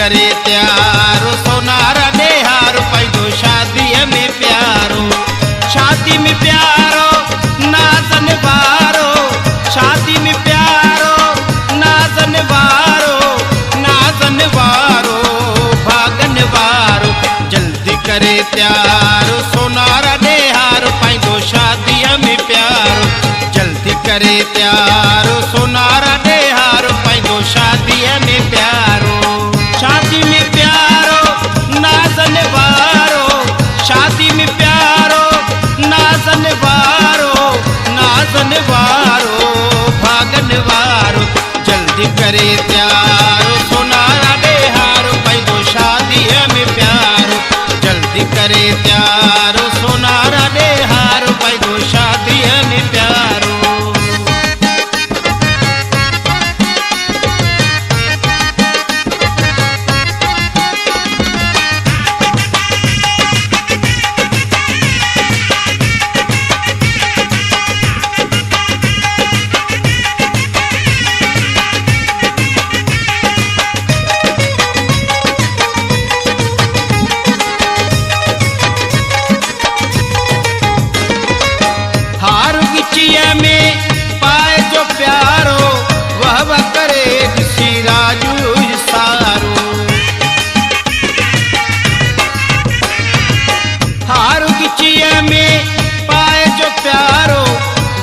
करे त्यारो सोनारा डेहारो पैदो शादी में प्यारो शादी में प्यारो नाजन वारो शादी में प्यारो नाजन वारो भागन वारो जल्दी करे त्यारो सोनारा डेहारो पैदो शादी में प्यारो जल्दी करे त्यारो सोनारा डेहारो पैदो शादी में प्यारो शादी में प्यारो नाजन वारो शादी में प्यारो नाजन वारो भागन वारो जल्दी करे त्यारो सोनारा डेहारो पैदो शादी में प्यारो जल्दी करे त्यारो सोनारा डेहारो पैदो शादी में प्यारो। में पाए जो प्यारो वह करे किसी राजू सारो हारू गिचिया में पाए जो प्यारो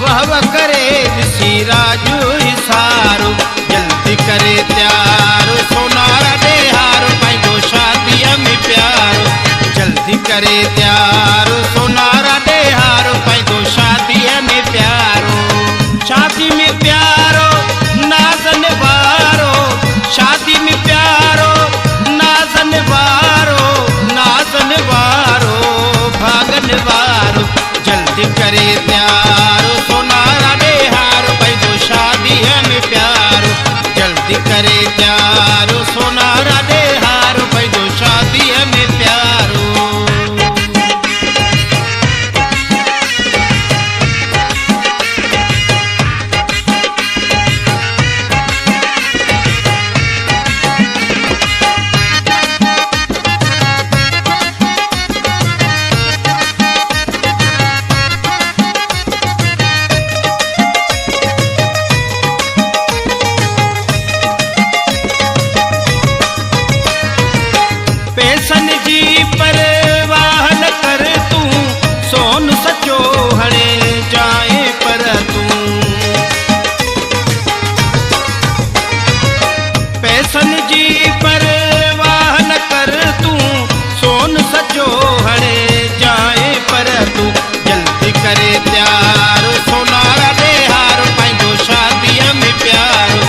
वह करे किसी राजू सारो जल्दी करे त्यारो सोनारा डेहारो पैदो शादी में प्यारो जल्दी करे त्यारो सोनारा डेहारो पैदो शादी में प्यारो शादी में प्यारो नाजन वारो शादी में प्यारो नाजन वारो भागन वारो जल्दी करे त्यारो सोनारा डेहारो पैदो शादी में प्यारो जल्दी करे त्यारो सोनारा डेहारो पैदो शादी में प्यारो। पेशन जी परवाह न कर तू सोन सचो हणे जाए पर तू पेशन जी परवाह न कर तू सोन सचो हणे जाए पर तू जल्दी करे त्यारो सोनारा डेहारो पैदो शादी में प्यारो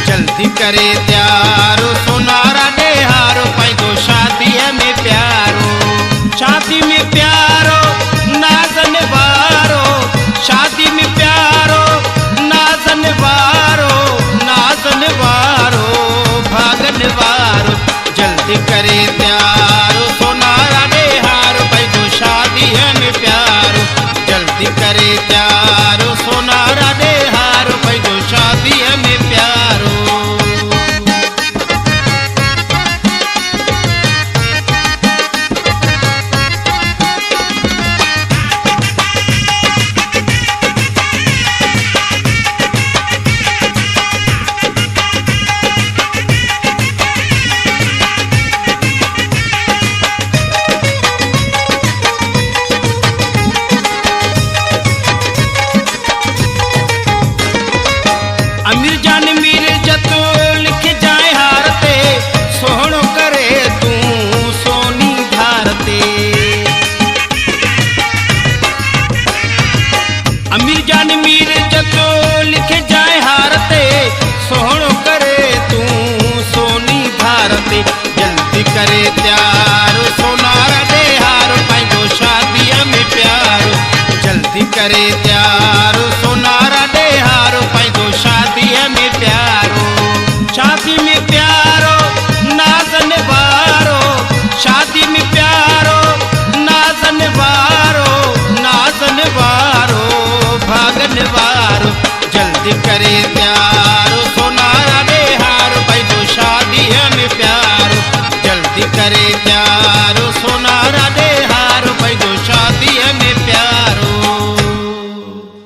जल्दी करे त्यारो सोनारा डेहारो पैदो शादी में प्यारो शादी में प्यारो नाजन वारो शादी में प्यारो नाजन वारो भागन वारो जल्दी करे त्यारो सोनारा डेहारो पैदो शादी में प्यारो जल्दी करे त्यारो सोनारा डेहारो पैदो शादी में प्यारो। अमीर जान